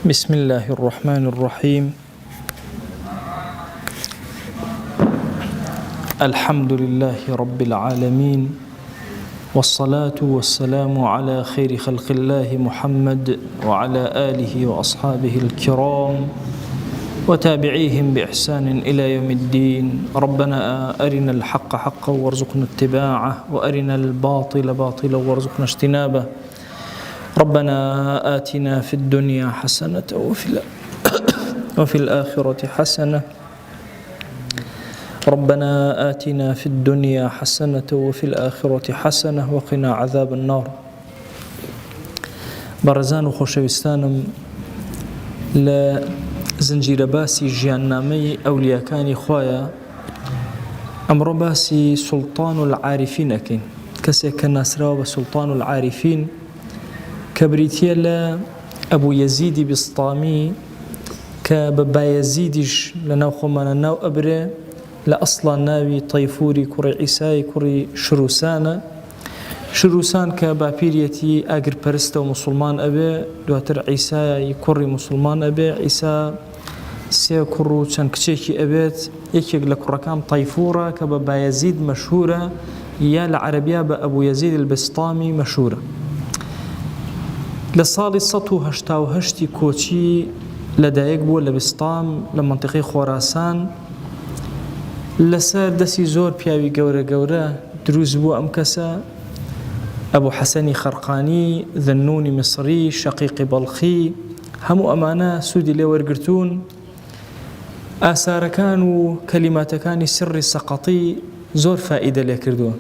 بسم الله الرحمن الرحيم. الحمد لله رب العالمين، والصلاة والسلام على خير خلق الله محمد وعلى آله وأصحابه الكرام وتابعيهم بإحسان إلى يوم الدين. ربنا أرنا الحق حقا وارزقنا اتباعه، وأرنا الباطل باطلا وارزقنا اجتنابه. ربنا آتنا في الدنيا حسنة وفي الآخرة حسنة. ربنا آتنا في الدنيا حسنة وفي الآخرة حسنة وقنا عذاب النار. بارزان وخوشوستانم لزنجير باسي جيانامي أولياكاني خوايا أمر باسي سلطان العارفين أكين كسي كناسراو بسلطان العارفين كبريتيا لأبو يزيد بسطامي كبابا يزيدش لناو خمانا ناو أبري لأصلا ناوي طيفوري كوري عيساي كوري شروسان كبابيريتي أقر برستا ومسلمان أبي دواتر عيساي كوري مسلمان أبي عيسا سي كورو چان كچيكي أبيت يكيق لكوركام طيفورة كبابا يزيد مشهورة يا العربية بأبو يزيد البسطامي مشهورة. لصالي سطو هشتاو هشتي كوتشي لدايق بو لبسطام لمنطقة خراسان لسار دسي زور بياوي قورة دروز بو أمكسا أبو حسني خرقاني ذنوني مصري شقيق بلخي همو أمانة سودي لورقرتون آثار كانوا كلمات كان سر السقطي زور فائدة لكردون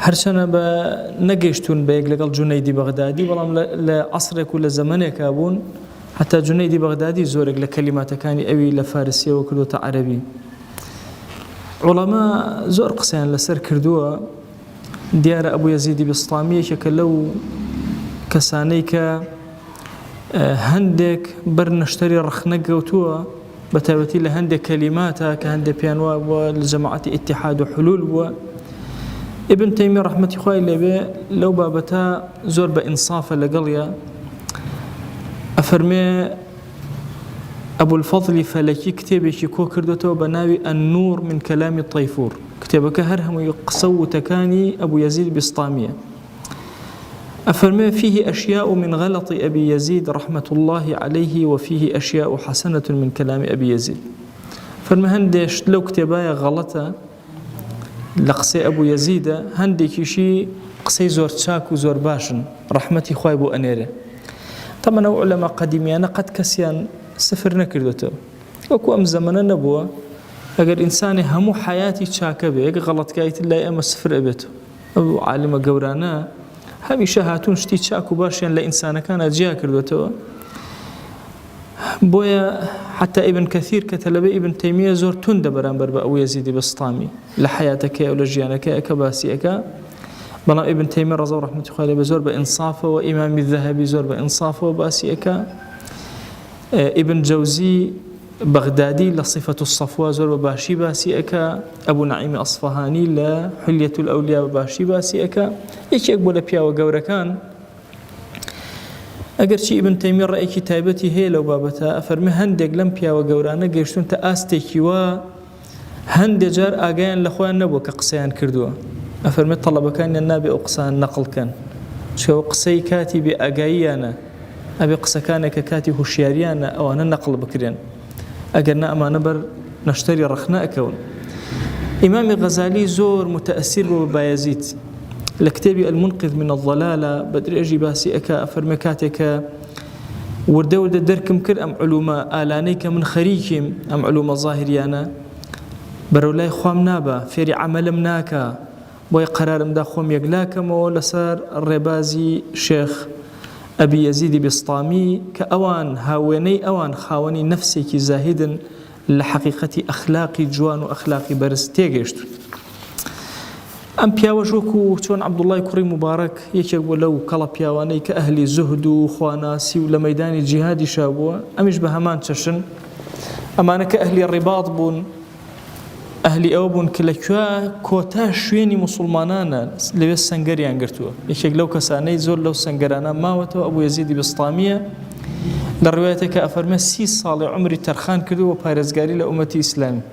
هرچنه با نگشتون به یک لگل جنیدی بغدادی ولام لعصر كل زمانه كابون حتى جنيدي بغدادي زورق لكلمات كان أوي لفارسية وكردوة عربي. علماء زور قسان لسر كردوة ديار أبو يزيد بسطامية كلو كسانيك هندك برنشتري رخنق وتوه بتابتي لهندك كلماتها كهندك بيانوا والجماعة اتحاد وحلول ابن تيمية رحمة الله عليه لو بابتا زور بإنصاف لقليا أفرمي أبو الفضل فلكي كتابك كو كردوته بناوي النور من كلام الطيفور كتابك هرهم يقصو تكاني أبو يزيد بسطامية. أفرمي فيه أشياء من غلط أبي يزيد رحمة الله عليه وفيه أشياء حسنة من كلام أبي يزيد. فرمي هندش لو كتابايا غلطة لقصي أبو يزيد هندي شي قصي زور تشاك وزور باشن رحمتي خوايبو أنيره. طبعا علماء قديمين قد كسيان سفر نكردوته وكو أم زمنا نبوه أجر إنسان همو حياتي تشاكه به أجر غلط كايت الله أما سفر أبته أبو عالم جورانا هميشه هاتون شتي تشاكو باشين لإنسان كان جيا كردوته بويا حتى ابن كثير كتلبي ابن تيمية زور تند برانبر بأبو يزيد بسطامي لحياتك أو لجيانك كباسيك. بلا ابن تيمية رضي الله رحمة الله عليه بزور بإنصافه وإمام الذهبي زور بإنصافه وباسيك. ابن جوزي بغدادي لصفة الصفوة زور بباشي باسيك. أبو نعيم أصفهاني لحلية الأولياء بباشي باسيك. إيش يقبل بيا وجوركان أجر شيء ابن تيمية رأي كتابتي هي لو بابتها أفرمي هندق لم بيا وجورانا جيشتون تأستيكي وهندق جار أجان لأخوان نبوة كقصيان كردوه. أفرمي طلب كان النبي أقصان نقل كان شو قصي كاتب أجايانا أبي قصة كان ككاتب هشياريانا أو أنا نقل بكرين أجرنا أما نبر نشتري رخناء كون. إمام غزالي زور متأثر ببايزيد لكتابي المنقذ من الضلالة بدري أجي باسي أكا أفرمي كاتك ورد دركم كر أم علوم آلانيك من خريكم أم علوم ظاهريانا برولاي خوام نابا فيري عمل مناكا بوي قرار مداخوم يقلاكم ولسار الربازي شيخ أبي يزيد بسطامي كأوان هاويني أوان خاوني نفسي كي زاهدا لحقيقة أخلاقي جوان وأخلاقي برز تيجيشت أم بياوجوكو تون عبد الله كري مبارك يكيقو لو كلا بياواني كأهلي زهد وخواناسي ولميدان الجهاد شابوا أمش بهمان تشن أمانا كأهلي الرباط بون ئەهلی ئەوە بوون کە لەکوێ کۆتا شوێنی موسڵمانانە لەوێ سەنگەریان گرتووە. یەکێک لەو کەسانەی زۆر لەو سەنگەرانە ماوەتەوە ئەبوو یەزیدی بسطامیە لە ڕوایەتێکە ئەفەرمێ 30 ساڵی عمری تەرخان کردووە پارێزگاری لە ئومەتی ئیسلامی.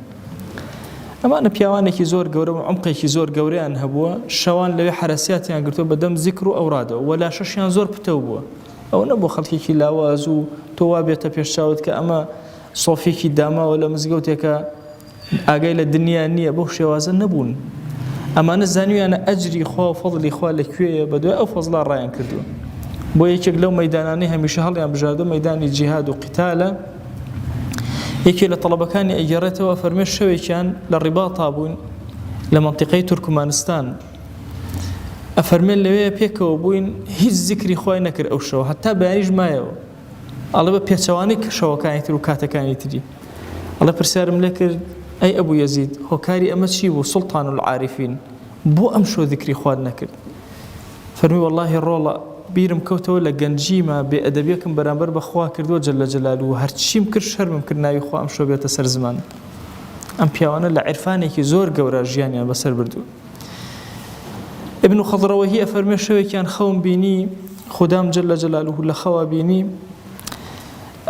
ئەمانە پیاوانێکی زۆر گەورە و عمقێکی زۆر گەورەیان هەبووە، شەوان لەوێ حرەسیاتیان گرتووە بەدەم زیکر و ئەورادەوە، وەلا شەشیان زۆر پتە بووە. ئەو نەبوو خەڵکێکی لاواز و تۆ وا بێتە پێشچاوت کە ئەمە سۆفێکی داماوە لە مزگەوتێکە ئاگای لە دنیا نییە، بەو شێوازە نەبوون. ئەمانە زانیویانە ئەجری خوا و فەضلی خوا لەکوێیە، بەدوای ئەو فەزڵا ڕایان کردووە. بۆ یەکێک لەو مەیدانانەی هەمیشە هەڵیان بژاردە مەیدانی جیهاد و قیتالە. یەکێک لە تەڵەبەکانی ئەگەڕێتەوە فەرمێ شەوێکیان لە ڕیباتا بوون لە مەنتیقەی تورکمانستان. ئەفەرمێن لەوەیە پێکەوە بووین هیچ زیکری خوای نەکرد ئەو شەوە، هەتا بەیانیش مایەوە. ئەڵێ بە پێچەوانی شەوەکانی تر و کاتەکانی تری. ئەڵێ پرسیارم لێ کرد ئەی ئەبوو یەزید هۆکاری ئەمە چی بوو؟ سوڵتان العارفین، بۆ ئەم شەو ذیکری خواد نەکرد؟ فەرمی وەڵڵاهی ڕۆڵە بیرم کەوتەوە لە گەنجیمە بێئەدەبیەکم بەرامبەر بەخوا کردووە جەلە جەلالوه و هەرچیم کرد شەرمم کرد ناوی خوا ئەم شەو بێتە سەر زمان. ئەم پیاوانە لە عیرفانێکی زۆر گەورە ژیانیان بەسەر بردووە. ابن خەضڕەوەهی ئەفەرمێ شەوێکیان خەوم بینی خودام جەلە جەلالوه لە خەوا بینی،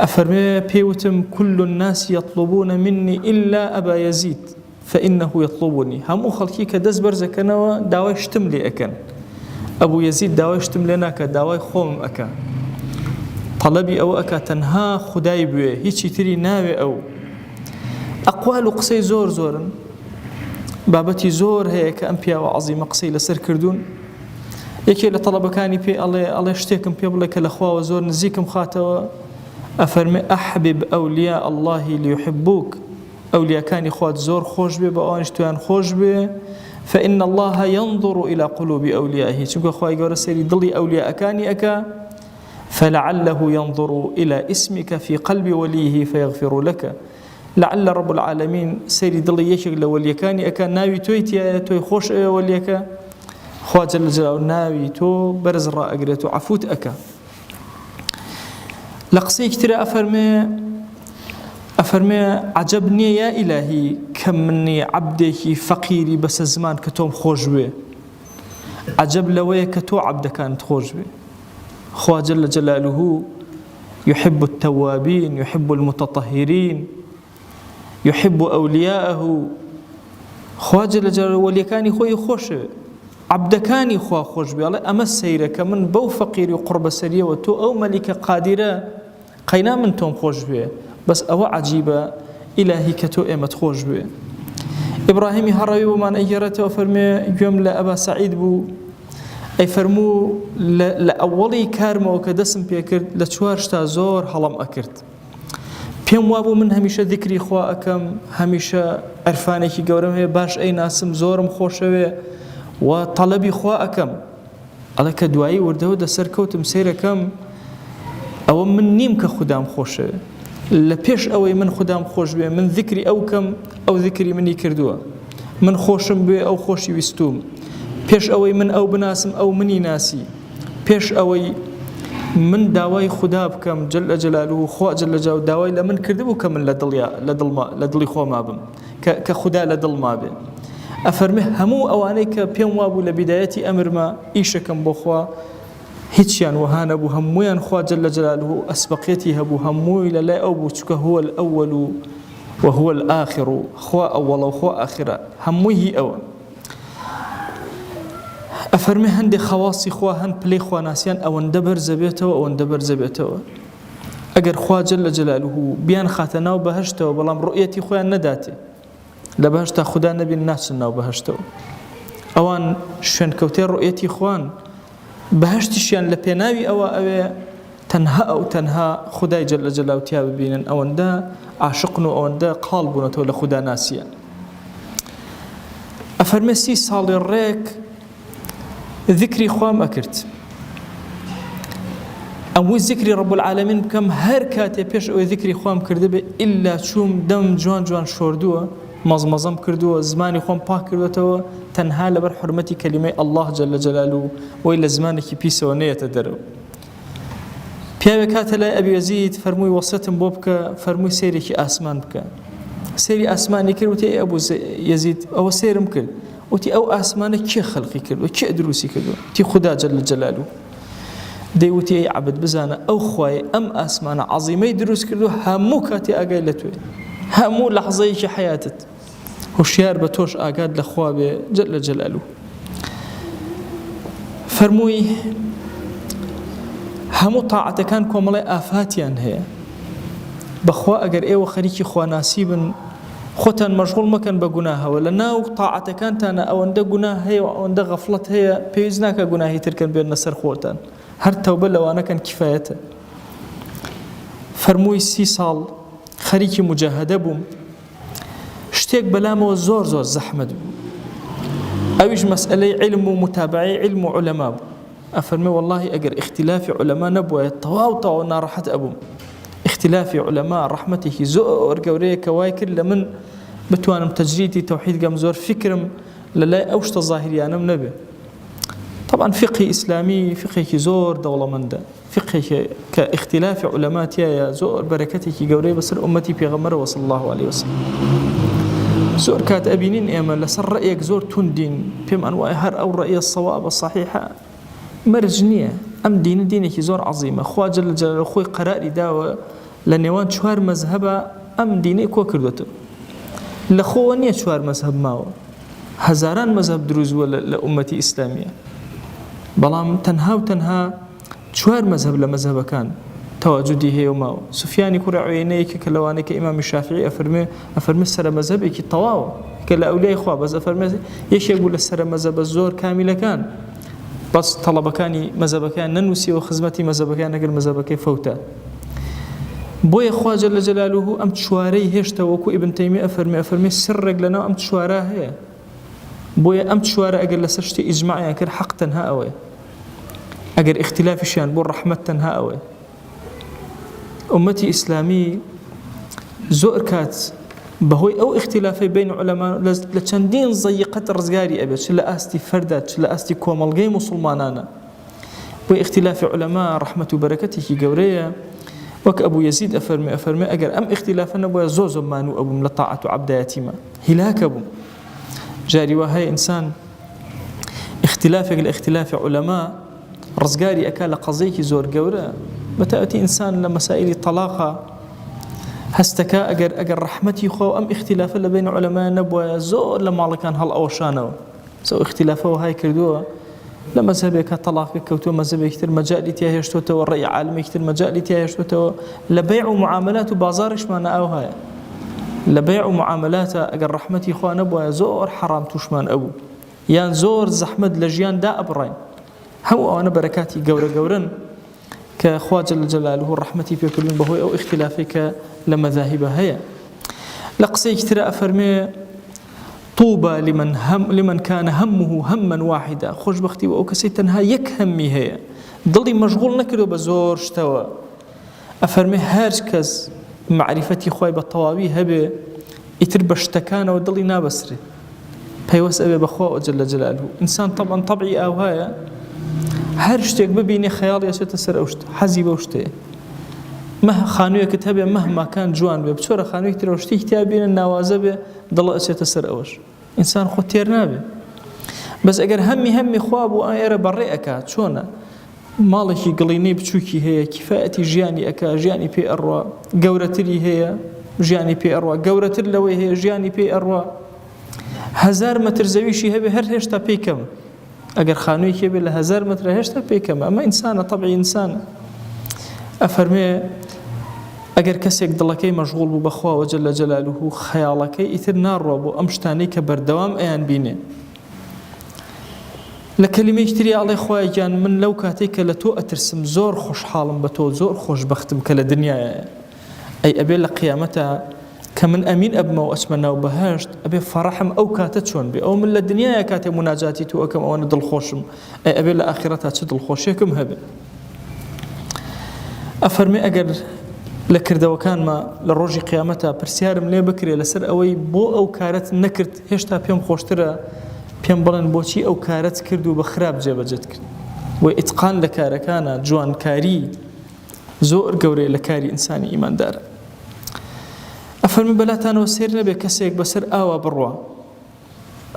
ئەفەرمێ پێوتم كل الناس يطلبون مني إلا أبا يزيد فإنه يطلبني. هەموو خەڵکی کە دەست بەرزەکەنەوە داوای شتم لێ ئەکەن، ئەبوو یەزید داوای شتم لێ ناکە، داوای خۆم ئەکە، طەلەبی ئەوە ئەکە تەنها خودای بوێ، هیچی تری ناوێ ئەو. ئەقوال و قسەی زۆر زۆرن، بابەتی زۆر هەیە کە ئەم پیاوە عەزیمە قسەی لەسەر کردوون. یەکێک لە تەڵەبەکانی پێ ئەڵێ شتێکم پێ بڵێ کە لە خواوە زۆر نزیکم خاتەوە. ئەفەرمێ ئەحبب ئەولیا الله لیحبوک، ئەولیاکانی خوات زۆر خۆش بێ بە ئەوانش تویان خۆش بێ، فإن الله ينظر إلى قلوب أوليائه، چونکە خوای گەورە سەیری دڵی ئەولیاءەکانی ئەکا، فلعله ينظر إلى اسمك في قلب وليه فيغفر لك. لعل رب العالمين سەیری دڵی یەکێک لە وەلیەکانی ئەکا، ناوی تۆی تایە، تۆی خۆش ئەوێ وەلیەکە، خوا جەل جەلاوه ناوی تۆ بەرز ڕائەگرێت و عەفوت ئەکا. لە قسەیەکی ترە ئەفەرمێ عەجەب نییە یا ئیلاهی کە منی عەبدێکی فەقیری بەسە زمان کە تۆم خۆش بێ، عەجەب لەوەیە کە تۆ عەبدەکانت خۆش بێ. خوا جەلە جەلالوه يحب التوابين يحب المتطهرين يحب أولياءه. خوا جەلە جەلالوه وەلیەکانی خۆی خۆشە، عەبدەکانی خوا خۆش بێ. ئەڵێ ئەمە سەیرە کە من بەو فەقیری و قوربەسەریەوە تۆ ئەو مەلیکە قادیرە قەینا من تۆم خۆش بێ، بەس ئەوە عەجیبە ئیلاهی کە تۆ ئێمەت خۆش بێ. ئیبراهیمی هەڕەوی بۆمان ئەیگەڕێتەوە فەرمێ گوێم لە ئەبا سەعید بوو، ئەی فەرموو لە ئەوەڵی کارمەوە کە دەسم پێ کرد لە 4 شتا زۆر هەڵم ئەکرد. پێم وابوو من هەمیشە ذیکری خوا ئەکەم، هەمیشە عەرفانێکی گەورەم هەیە، باش ئەی ناسم، زۆرم خۆشەوێ و طەلەبی خوا ئەکەم. ئەڵێ کە دوایی وردەوە دەسەر کەوتم سەیرەکەم، ئەوە من نیم کە خودام خۆشە، لە پێش ئەوەی من خودام خۆش بێ من ذیکری ئەو کەم، ئەو ذیکری منی کردووە، من خۆشم بێ ئەو خۆشی ویستوم، پێش ئەوەی من ئەو بناسم ئەو منی ناسی، پێش ئەوەی من داوای خدا بکەم جەلە جەلالوه خوا جەلە جەلالوه داوای لە من کردبوو کە من لە دڵی خۆما بم کە خدا لە دڵما بێ. ئەفەرمێ هەموو ئەوانەی کە پێم وابوو لە بیدایەتی ئەمرما ئیشەکەم بۆ خوا هیچیان وها نەبوو، هەموویان خوا جەلە جەلالوه ئەسبەقێتی هەبوو، هەمووی لەلای ئەو بوو، چونکە هو الأول وهو الآخر، خوا ئەوەڵە و خوا ئاخرە، هەمووی هی ئەوە. ئەفەرمێ هەندێک خەواسی خوا هەند پلەی خواناسیان ئەوەندە بەرزە بێتەوە، ئەوەندە بەرزە بێتەوە، ئەگەر خوا جەلە جەلالوه بیان خاتە ناو بەهەشتەوە بەڵام ڕؤیەتی خۆیان نەداتێ، لە بەهەشتا خدا نەبین ناچن ناو بەهەشتەوە. ئەوان شوێنکەوتەی ڕؤیەتی خوان بەهەشتیشیان لە پێناوی ئەوە ئەوێ تەنها ئەو تەنها خدای جەلە جەلالوه تیا ببینن، ئەوەندە عاشقن و ئەوەندە قاڵ بوونەتەوە لە خدا ناسیان. ئەفەرمێ 30 ساڵی ڕێک ذیکری خوام ئەکرد، ئەمووی ذیکری رب العالمین بکەم، هەر کاتێ پێش ئەوەی ذیکری خوام کردبێ ئیلا چووم دەم جوان جوان شۆردووە، مەزمەزەم کردووە، زمانی خۆم پاک کردوێتەوە، تەنها لەبەر حورمەتی کەلیمەی ئەڵڵاه جەلە جەلالوه وەی لە زمانێکی پیسەوە نەیەتە دەرەوە. پیاوێک هاتە لای ئەبی یەزید فەرمووی وەسیەتم بۆ بکە، فەرمووی سەیرێکی ئاسمان بکە. سيري أسماني كرد وتي أبو يزيد أو سيرم كرد وتي أو أسماني كي خلقي كرد وكي دروسي كرد تي خدا جل جلاله دي وتي عبد بزانا أو خواي أم أسمانا عظيمي دروس كردو همو كاتي أقايلتوي همو لحظة في حياتك وشيار بتوش أقاد لخوا جل جلاله فرموي همو طاعة كان كوملي آفاتيان هي بخوا أجر إيه وخريكي خوا ناسيبن خوتان مشغول مكان بجناها ولا ناو طاعة كانت أنا أو عند جناه هي أو عند غفلة هي بيزناك جناهي تركن بين النصر خوتان هر توبة لو أنا كان كفايته فرموي 6 سال خريكي مجاهدة بوم اشتيك بلامه زور زحمة أويش مسألة علم ومتابعة علم وعلماء أفرمي والله أجر اختلاف علماء نبوة طواو نارحت أبوم اختلاف علماء رحمته زور قوريه كوايكر لمن بتوانم تجريدي توحيد قام زور فكرم للا أوشت الظاهري أنا منبه طبعا فقه إسلامي فقه زور دولة من ده فقه كاختلاف علماء يا زور بركته قوريه بصر أمتي بيغمر وصلى الله عليه وسلم زور كات أبينين إيمان لسر رأيك زور تندين بهم أنواع هر أو رأي الصواب الصحيحة مرجنية أم دينك زور عظيمة خوا جل جلاله خوي قراري داوة لنيوان شوار مذهبة أم دينك وكردته لخوانية شوار مذهب ماو هزاران مذهب دروز ولا لأمتي إسلامية بلام تنها شوار مذهب لمذهب كان تواجدي هي وماو سفياني كرة عينيك كلوانك إمام الشافعي أفرمي السر مذهبك طواو كلا أولياء إخوة بس أفرمي يش يقول السر مذهب الزور كاملة كان بس طلبكاني مذهبكان ننوسي وخزمتي مذهبكان نقل مذهبك فوتا بوي إخوة جل جلاله أم تشواري هشتا وكو ابن تيمية أفرمي سرق لنا أم تشوارها هي بوي أم تشوارا أقل لسرشتي إجماعي أكر حق تنها أوي أقر اختلاف شيان بور رحمة تنها أوي أمتي إسلامي زور كات بهوي أو اختلافي بين علماء لچندين ضيقت رزقاري أبي شلا أستي فردات شلا أستي كوملغي مسلمانانا بوي اختلاف علماء رحمة وبركته قورية وك أبو يزيد أفرمي أقر أم اختلافنا بوي زوزو مانو أبو ملطاعة عبد يتيمة هلاك أبو جاري وهي إنسان اختلافك الاختلاف علماء رزقاري أكال قضيك زور قورة بتأتي إنسان لمسائل طلاقة هستكا أجر رحمتي خو أم اختلاف اللي بين علماء نبوة زور لما الله كان هالأوشانه سو اختلافه هاي كردوه لما مذهبك طلاق كوتو مذهبك كتير مجال تيهشتوته والرأي عالمي كتير مجال تيهشتوته لبيع ومعاملات وبازارش ما أو هاي لبيع ومعاملات أجر رحمتي خو نبوة زور حرام توشمان أبو يان زور زحمد لجيان دا أبرين هو أنا بركاتي قورن كخوا جل جلاله رحمتي في كل بهوي أو اختلافك لمذاهب هي لقصي كتير أفرمي طوبى لمن كان همه هما واحدا خوش بختي وأكسي تنها يك همي هي ضلي مشغول نكرو بزور شتوى أفرمي هاركز معرفتي خواي بالطوابي هبه يتربشتكان وضلي نابسري بيوس أبي بخوا جل جلاله إنسان طبعا طبيعي أو هاي هرشتك ببيني خيالي أشياء سر أوشت حزيب أوشته مه خانوية كتابة مهما كان جوان به بصورة خانوية كتير أوشتي كتابين النوازة به ضل أشياء سر أوش إنسان خطير نابه بس أجر همي خواب وأنا برئك شونا مالكي قليني بتشوكي هي كفاءتي جياني أكا جياني بي أروى قورتلي هي جياني بي أروى قورتل لوي هي جياني بي أروى 1000 متر زويشي هبه هر هشتا بي كم أجر خانوي كبير ل 1000 متر هشتا بي كم أما إنسان طبيعي إنسان أفرمي أجر كسيك ضلكي مشغول ببخوا وجل جلاله خيالك يثر نار وابو أمشتاني كبردوام أيان بيني لكلمة يشتري على إخوة جان من لو كاتيك لتو أترسم زور خوش حالم بتو زور خوش بختم كلا دنيا أي أبي لقيامتها كمن أمين أبما وأسمنا وبهاشت أبي فرحم أو كاتتشون بي أو من الدنيا كاتي مناجاتي تو أكم أو ندل خوشم أي أبي لآخرتها تدل خوشيكم هبي أفرمي أجر لكرد وكان ما للروج قيامتها برسيارم ليه بكري لسر أوي بو أو كارت نكرت هشتا بيوم خوشترا بيوم بلن بوشي أو كارت كردو بخراب جابجت كرد وإتقان لكاركانا جوان كاري زور قوري لكاري إنساني إيمان دار ئەفەرمی بەلاتانەوە سێر نەبێ کەسێک بەسەر ئاوا بڕوا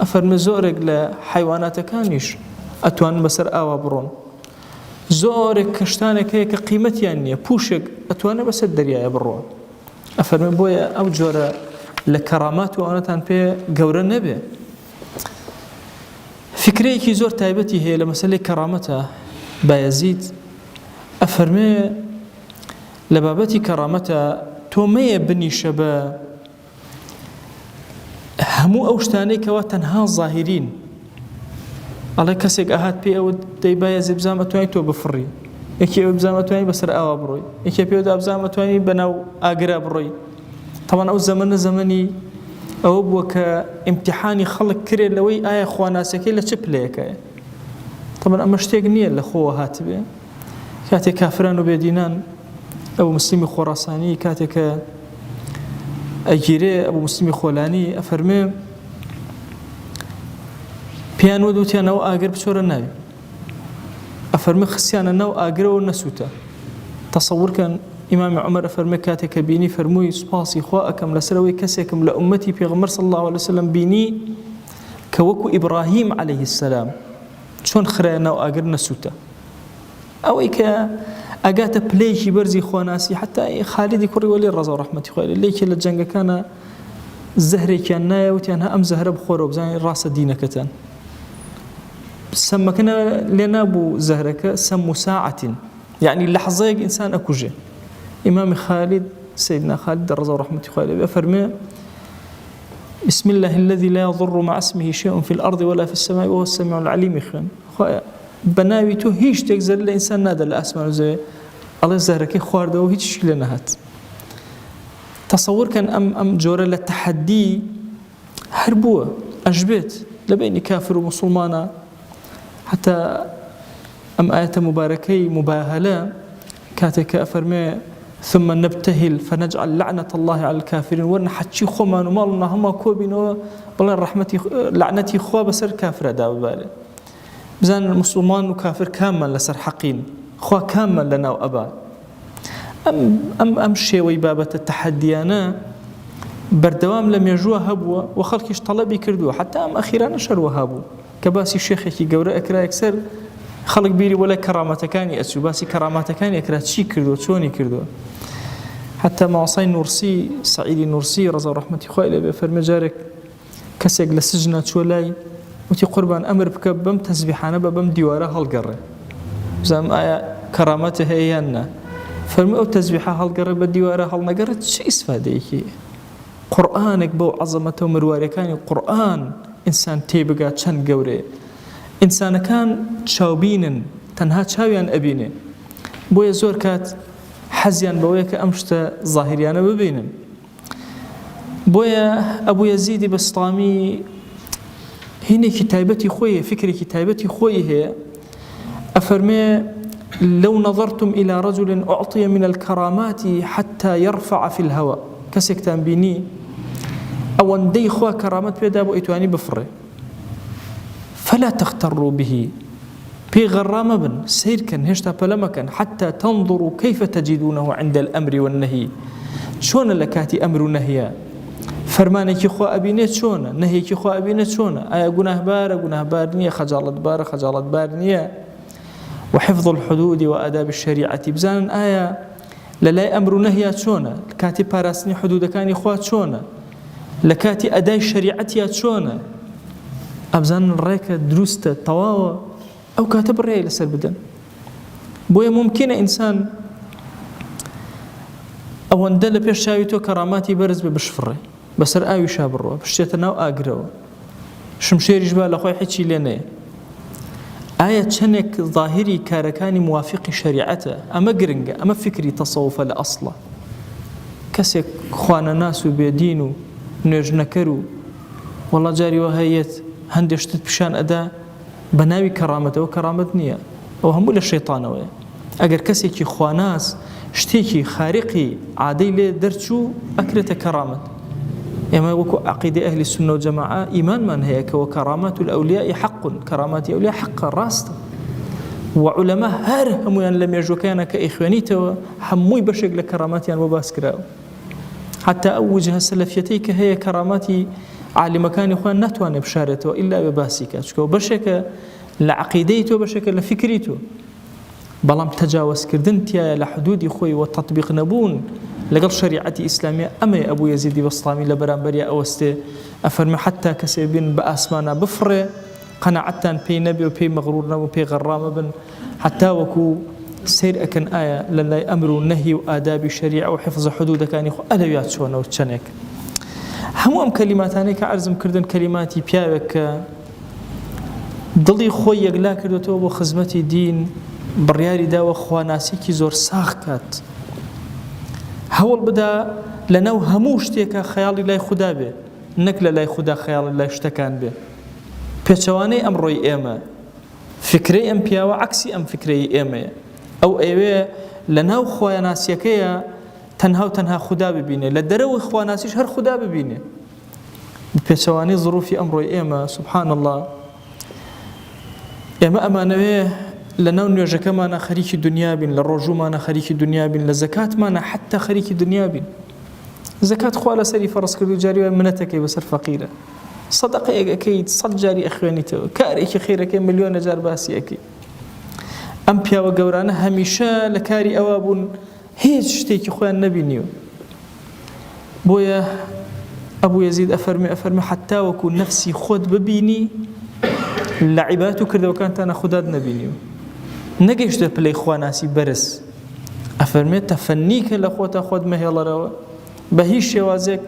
ئەفەرمە زۆرێک لە حیواناتەکانیش ئەتوانن بەسەر ئاوا بڕۆن زۆرێک کەشتانێک هەیە کە قیمەتیان نییە پوشێک ئەتوانە بەسەر دەریایە بڕۆن ئەفەرمە بۆیە ئەو جۆرە لە کەرامات و ئەوانەتان پێ گەورە نەبێ فکرەیەکی زۆر تایبەتی هەیە لە مەسەلەی کەرامەتە بایەزید ئەفەرمێ لە بابەتی کەرامەتە تۆ مەیە بنیشە بە هەموو ئەو شتانەی کەوا تەنها زاهرین ئەڵێ کەسێک ئاهات پێ ئەوە دەی بایەزید بزانم ئەتوانی تۆ بفڕی یەکی ئەوە بزانم ئەتوانی بەسەر ئاوا بڕۆی یەکی پێوەدا بزانم ئەتوانی بەناو ئاگرا بڕۆی طبعا ئەو زەمەنە زەمەنی ئەوە بووە کە ئیمتیحانی خەڵک کرێت لەوەی ئایا خواناسەکەی لە چ پلەیەکەیە طبعا ئەمە شتێک نییە لە خۆوە هاتبێ کاتێک کافران و بێدینان ئەو مسلمی خۆڕاسانی کاتێکە ئەگیرێ ئەو مسلمی خۆلانی ئەفەرمێ پیان وتیانەوە ئاگر بچۆرە ناوی ئەفەرمێ خسیانە ناو ئاگرەوە نەسووتە تەسەوورکەن ئیمامی عومەر ئەفەرمێ کاتێکە بینی فەرمووی سوپاسی خوا ئەکەم لەسەرەوەی کەسێکم لە ئومەتی پێغەمبەر صلی الله علیه وسلم بینی کە وەکو ئیبراهیم عەلەیه السەلام چۆن خرایە ناو ئاگر نەسووتە ئەوەی کە ئەگاتە پلەیەکی بەرزی خۆناسی حتا خالیدی کوڕی وەلی ڕەزا و ڕەحمەتی خوای لێکی لە جەنگەکانە زەهرێکیان نایە وتیان هە ئەم زەهرە بخۆرەوە بزانین ڕاستە دینەکەتان سەمەکە لێ نابوو زەهرەکە سەم ساعەتین یعنی لەحظەیەک ئینسان ئەکوژێ إمام خالد سيدنا خالد رضي الله رحمته خواه فرمي بسم الله الذي لا يضر مع اسمه شيء في الأرض ولا في السماء وهو السميع العليم خان بناوي تو هيش تكزر الإنسان نادى الأسماء زي الله زهرك خوارد وهيش شكل نهات تصور كان أم جورة للتحدي هربوه أجبت لبين كافر ومسلمانا حتى أم آية مباركي مباهلة كاتك أفرمي ثم نبتهل فنجعل لعنة الله على الكافرين ورنحتشي خومان ومالنا هما كوبين بلا رحمتي لعنتي خوا بسر كافر دا ببالي بزان المسلمان وكافر كامل لسر حقين خوا كامل لنا وأبا أم شيوي بابة التحديانا بردوام لم يجوا هبوا وخلقش طلبي كردوا حتى أم أخيرا نشروا هبوا كباسي الشيخ يقورا أكرا يكسر خلق بيري ولا كرامتكاني أسو باسي كرامتكاني أكرا تشي كردو تشوني كردو حتى ما وصي نورسي سعيد نورسي رضا رحمتي خوالي بفرمي جارك كسيق لسجنة شولاي وتي قربان أمر بك بم تسبيحانا بم ديوارا هالقرر زم آية كرامته هيانا فرمي أو تسبيحا هالقرر بديوارا هالنقرر شي اسفاديكي قرآنك بو عظمته ومرواريكاني قرآن إنسان تيبقى چند قوري إنسان كان تشاوبين تنها تشاويان أبيني بويا زور كات حزيان بويا كأمشت ظاهريان ببينن بويا أبو يزيد بسطامي هنا كتابتي خويه فكري كتابتي خويه هي أفرمي لو نظرتم إلى رجل أعطي من الكرامات حتى يرفع في الهواء كسكتان بيني أو أندي خوا كرامات بيدابو إتواني بفره فلا تغتروا به بغرام بن سير كان هشتا بلمكن حتى تنظروا كيف تجدونه عند الأمر والنهي شون لكاتي أمر ونهي فرمانك خوا أبينيت شون نهيك خوا أبينيت شون آية قناه بار نية خجالت بار نية وحفظ الحدود وآداب الشريعة بزان آية للا أمر نهي شون كاتي باراسني حدود كان إخوات شون لكاتي أداء الشريعة شون أبزان الريكة دروستة طواوة أو كاتب الرأي لسر بدن بويا ممكن إنسان أو أندل بيش شاويتو كراماتي برز ببشفره بسر آوي شابروا بشتتنا وآقروا شمشير جبال أخوي حيشي لنا آية تشنك ظاهري كاركاني موافق شريعته أما قرنقة أما فكري تصوف لأصله كسك خوانا ناس بيدينو نجنكرو والله جاري وهيت هندشتت بشان أدا بناوي كرامته وكرامة نية أو هم ولا الشيطان ويا أجر كسيكي خواناس شتيكي خارقي عادي لي درتشو أكرت كرامة إما وكو عقيدة أهل السنة والجماعة إيمان من هيك وكرامات الأولياء حق كرامات الأولياء حق راست وعلماء هر هم لم يجوا كان كإخوانيته هموي بشق لكرامات يعني وباسكراو حتى ئەو وجهە سەلەفیەتەی کە هەیە کەراماتی عالمەکانی خۆیان ناتوانێت بشارێتەوە ئیلا بە باسی کات، چونکە بەشێکە لە عەقیدەی تۆ، بەشێکە لە فکری تۆ، بەڵام تەجاوزکردن تایە لە حدودی خۆی و تەطبیق نەبوون لەگەڵ شریعەتی ئیسلامیە. ئەمەی ئەبوو یەزیدی بەسڵامی لە بەرامبەریە ئەوەستێ ئەفەرمێ حتا کەسێ بن بە ئاسمانە بفڕێ قەنەعەتتان پێی نەبێ و پێی مەغڕور نەبوو، پێی غەڕامە بن، حتا وەکو سیر ئەکەن ئایا لە لای ئەمر و نەهی و ئادابی شەریعە و حفظ حدودەکانی خۆ ئەلەویات چۆنەوە چەندێک. هەموو ئەم کەلیماتانەی کە عەرزم کردن کەلیماتی پیاوێک کە دڵی خۆی یەکلا کردوێتەوە بۆ خزمەتی دین، بڕیاری داوە خواناسیکی زۆر ساغ کات، هەوڵ بدا لەناو هەموو شتێکە خەیاڵی لای خوددا بێ، نەک لە لای خوددا خەیاڵی لای شتەکان بێ. پێچەوانەی ئەمڕۆی ئێمە فکرەی ئەم پیاوە عەکسی ئەم فکرەی ئێمەیە. ئەو ئەوێ لەناو خواناسیەکەیە تەنها و تەنها خوددا ببینێ، لە دەرەوەی خواناسیش هەر خوددا ببینێ. پێچەوانەی ظروفی ئەمڕۆی ئێمە سوبحان الله، ئێمە ئەمانەوێ لەناو نوێژەکەمانە خەریکی دنیا بین، لە ڕۆژومانە خەریکی دنیا بین، لە زەکاتمانە حتا خەریکی دنیا بین. زەکات خوا لەسەری فەرز کردو، جاری وای منەتەکەی بەسەر فەقیرە، سەدەقەیەک ئەکەیت 100 جاری ئەخوێنیتەوە، کارێکی خێرەکەی ملیۆنە جار باسی ئەکەی. ئەم پیاوە گەورانە هەمیشە لە کاری ئەوە بوون هیچ شتێکی خۆیان نەبینیوە. بۆیە ئەبوو یەزید ئەفەرمێ حتا وەکو نەفسی خۆت ببینی لە عیبادەت و کردەوەکانتانە خوددات نەبینیوە، نەگەیشتە پلەی خواناسی بەرز. ئەفەرمێت تەفەنیکە لە خۆتا خۆت مەهێڵەرەوە بە هیچ شێوازێک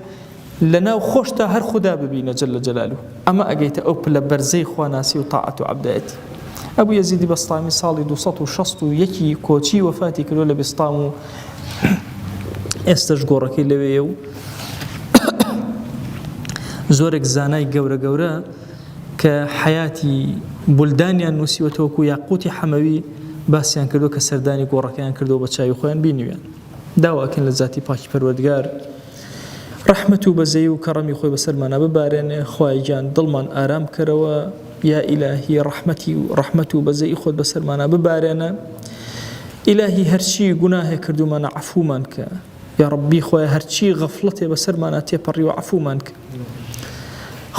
لەناو خۆشتا هەر خوددا ببینە جەل جەلالوه. ئەمە ئەگەیتە ئەو پلە بەرزەی خواناسی و تاعەت و عەبدایەتی. ئەبوو یەزیدی بەسڵامی ساڵی 261 کۆچی وەفاتی کردو لە بێستام و ئێستش گۆڕەکەی لەوێیە و زۆرێک زانای گەورە گەورە کە حیاتی بولدانیان نووسیوەتەوەکو یاقوتی حەمەوی باسییان کردو کە سەردانی گۆڕەکەیان کردو بە چاوی خۆیان بینیویان. داواکەن لە ذاتی پاکی پەروەردگار ڕەحمەت و بەزەی و کەڕەمی خۆی بەسەرمانە ببارێنێ. خوای گیان دڵمان ئارام کەرەوە، یا ئیلاهی ڕەحمەت و بەزەی خۆت بەسەرمانە ببارێنە. ئیلاهی هەرچی گوناهێ کردومانە عەفومان کە، یا ڕەبی خوای هەرچی غەفڵەتێ بەسەرمانە تێپەڕی و عەفومان کە.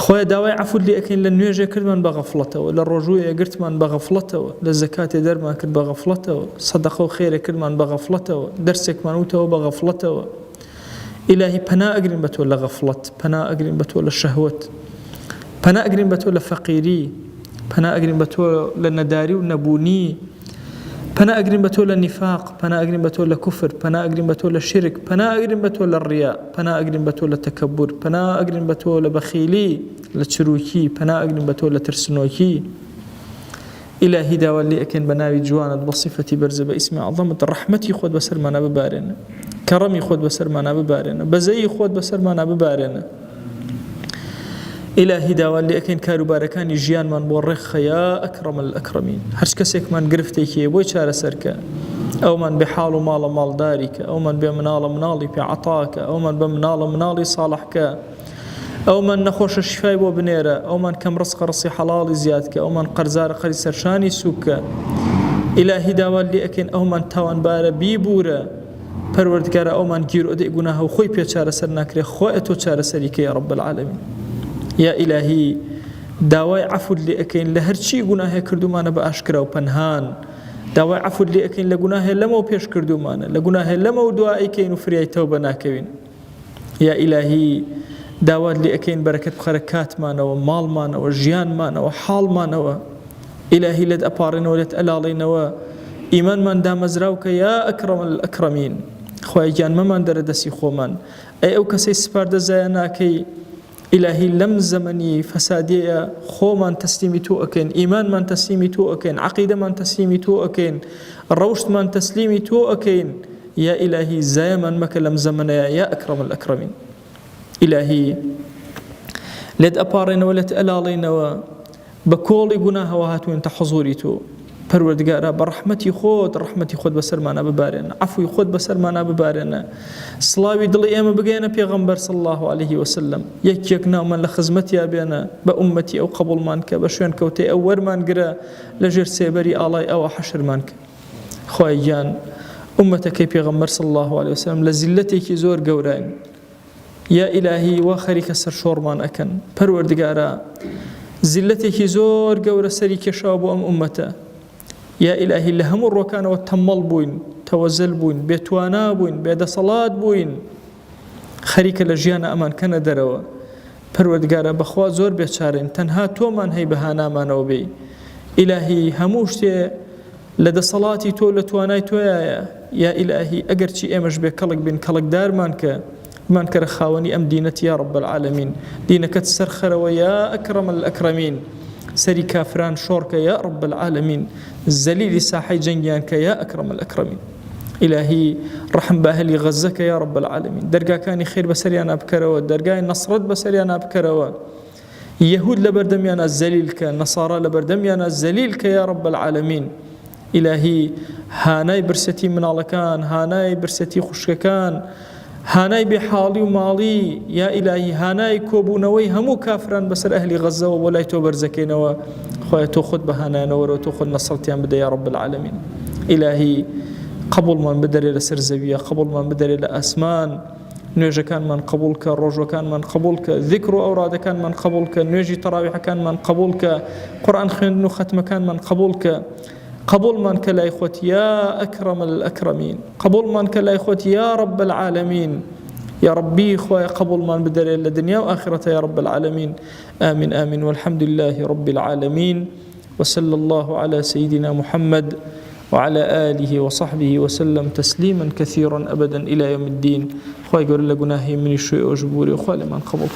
خۆی داوای عەفوت لێ ئەکەین لە نوێژێ کردمان بە غەفڵەتەوە، لە ڕۆژوویە گرتمان بە غەفڵەتەوە، لە زەکاتێ دەرمان کرد بە غەفڵەتەوە، سەدەقە و خێرێ کردمان بە غەفڵەتەوە، دەرسێکمان وتەوە بە غەفڵەتەوە. ئیلاهی پەنا ئەگرین بە تۆ لە غەفڵەت، پەنا ئەگرین بە تۆ لە شەهوەت، پەنا ئەگرین بە تۆ لە فەقیری، پەنا ئەگرین بە تۆ لە نەداری و نەبوونی، پەنا ئەگرین بە تۆ لە نیفاق، پەنا ئەگرین بە تۆ لە کوفر، پەنا ئەگرین بە تۆ لە شرک، پەنا ئەگرین بە تۆ لە ڕیا، پەنا ئەگرین بە تۆ لە تەکەبور، پەنا ئەگرین بە تۆ لە بەخیلی، لە چروکی، پەنا ئەگرین بە تۆ لە ترسنۆکی. ئیلاهی داوا لێ ئەکەین بە ناوی جوانت بە صیفەتی بەرزە بە ئیسمی عەظەمت، ڕەحمەتی خۆت بەسەرمانە ببارێنە، کەڕەمی خۆت بەسەرمانە ببارێنە، بەزەیی خۆت بەسەرمانە ببارێنە. ئیلاهی داوا لێ ئەکەین کاروبارەکانی ژیانمان بۆ ڕێخخە یا ئەکرەم الئەکرەمین. هەرچ کەسێکمان گرفتێکی بۆی چارەسەرکە، ئەومان بێ حاڵ و ماڵە ماڵداریکە، ئەومان بێ مناڵە مناڵی پێ عەتاکە، ئەومان بە مناڵە مناڵی ساڵحکە، ئەومان نەخۆشە شیفای بۆ بنێرە، ئەومان کەم ڕزقە ڕسی حەڵاڵی زیادکە، ئەومان قەرزارە قەری سەرشانی سووکە. ئیلاهی داوا لێ ئەکەین ئەومان تاوانبارە بیبورە، پەروەردگارە ئەومان گیر ئۆدەی گوناهە و خۆی پێ چارەسەر ناکرێ، خۆی تۆ چارەسەریکە یا ڕەب العالەمین. یا ئیلاهی داوای عەفوت لێ ئەکەین لە هەرچی گوناهێ کردومانە بە ئاشکرا و پەنهان، داوای عەفوت لێ ئەکەین لە گوناهێ لەمەوە پێش کردومانە، لە گوناهێ لەمەوە دوائیکەین و فریای تەوبە ناکەوین. یا ئیلاهی داوات لێ ئەکەین بەرەکەت بخەرە کاتمانەوە، ماڵمانەوە، ژیانمانەوە، حاڵمانەوە. ئیلاهی لێت ئەپاڕێنەوە، لێت ئەلاڵێنەوە، ئیمانمان دامەزراوکە یا ئەکرەم الئەکرەمین. خوای گیان مەمان دەرە دەستی خۆمان، ئەی ئەو کەسەی سپاردە زایە ناکەی. ئیلاهی لەم زەمەنی فەسادیە خۆمان تەسلیمی تۆ ئەکەین، ئیمانمان تەسلیمی تۆ ئەکەین، عەقیدەمان تەسلیمی تۆ ئەکەین، ڕەوشتمان تەسلیمی تۆ ئەکەین. یا ئیلاهی زایەمان مەکە لەم زەمەنەیە یا ئەکرەم الئەکرەمین. ئیلاهی لێت ئەپاڕێنەوە، لێت ئەلاڵێنەوە، بە کۆڵی گوناهەوە هاتووینتە حوزوری تۆ. پەروەردگارە بە ڕەحمەتی خۆت بەسەرمانە ببارێنە، عەفوی خۆت بەسەرمانە ببارێنە، سڵاوی دڵی ئێمە بگەێنە پێغەمبەر صلی الله علیه وسلم، یەک ناومان لە خزمەتیا بێنە، بە ئومەتی ئەو قبوڵمان کە، بە شوێن کەوتەی ئەو وەرمان گرە، لە ژێر سێبەری ئاڵای ئەوە حەشرمان کە. خوای گیان ئومەتەکەی پێغەمبەر صلی الله علیه وسلم لە زیلەتێکی زۆر گەورەن، يا إلهي وخريك السر شورمان أكن پروردگارا زلتك زور قور سريك شابو أمته يا إلهي لهم الركان والتمل بوين توزل بوين بيتوانا بوين بيد صلاة بوين خريك لجيانا أمان كان دروا پروردگارا بخوا زور بيچارين تنها تومان هي بهانا مانو بي إلهي هموشتي لدى صلاتي تو لتواناي تو يا إلهي أقرتي إمش بكلك بين كلك دار مانك رخاوني أم دينتي يا رب العالمين دينك تسرخر ويا أكرم الأكرمين سري كافران شورك يا رب العالمين الزليل ساحي جنجانك يا أكرم الأكرمين إلهي رحم بأهلي غزك يا رب العالمين درقا كاني خير بسريانا بكروا درقا نصرت بسريانا بكروا يهود لبردميانا الزليلك نصارى لبردميانا الزليلك يا رب العالمين إلهي هاناي برستي من الله كان هاناي برستي خشككان هاناي بحالي ومالي يا إلهي هاناي كوبونوي همو كافران بسر أهلي غزة ولا توبر زكينوا خويا تأخذ بهانا نور وتأخذ نصرتيان بدا يا رب العالمين إلهي قبول من بدر إلى سرزبية قبول من بدر إلى أسمان نوجه كان من قبولك الرجوع كان من قبولك ذكر أوراد كان من قبولك نوجي تراويح كان من قبولك قرآن خندن ختم كان من قبولك قبول منك لا إخوتي يا أكرم الأكرمين قبول منك لا إخوتي يا رب العالمين يا ربي إخوة قبول من بدر إلى الدنيا وآخرة يا رب العالمين آمين آمين والحمد لله رب العالمين وصلى الله على سيدنا محمد وعلى آله وصحبه وسلم تسليما كثيرا أبدا إلى يوم الدين خوي يقول لك ناهي من الشيء وجبوري وخالي من قبول